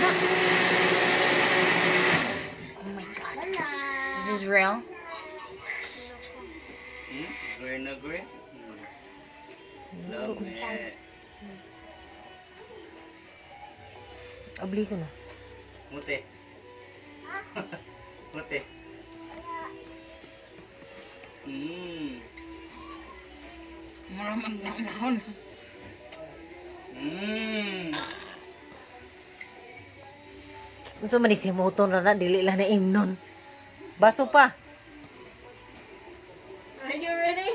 Oh my God. This is real? Green na green. Love it. Abli ko na. Muti. Muti. Maramang nahon. Unsa man ni si motor na dili lang na imnon. Baso pa. Are you ready?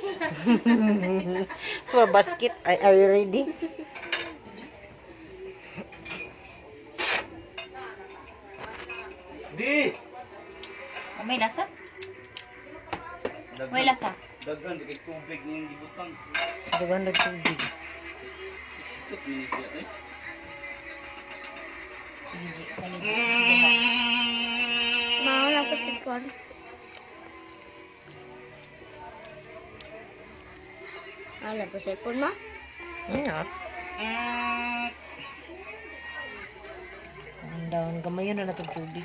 So basket, are you ready? Di! May lasa? May lasa. Daghan di tubig niyang gibutang. Dugan tubig. Ito siya eh. Mau lang po tipon. Ano po tipon mo? Yeah. Ang daon, gamayon na natong tubig.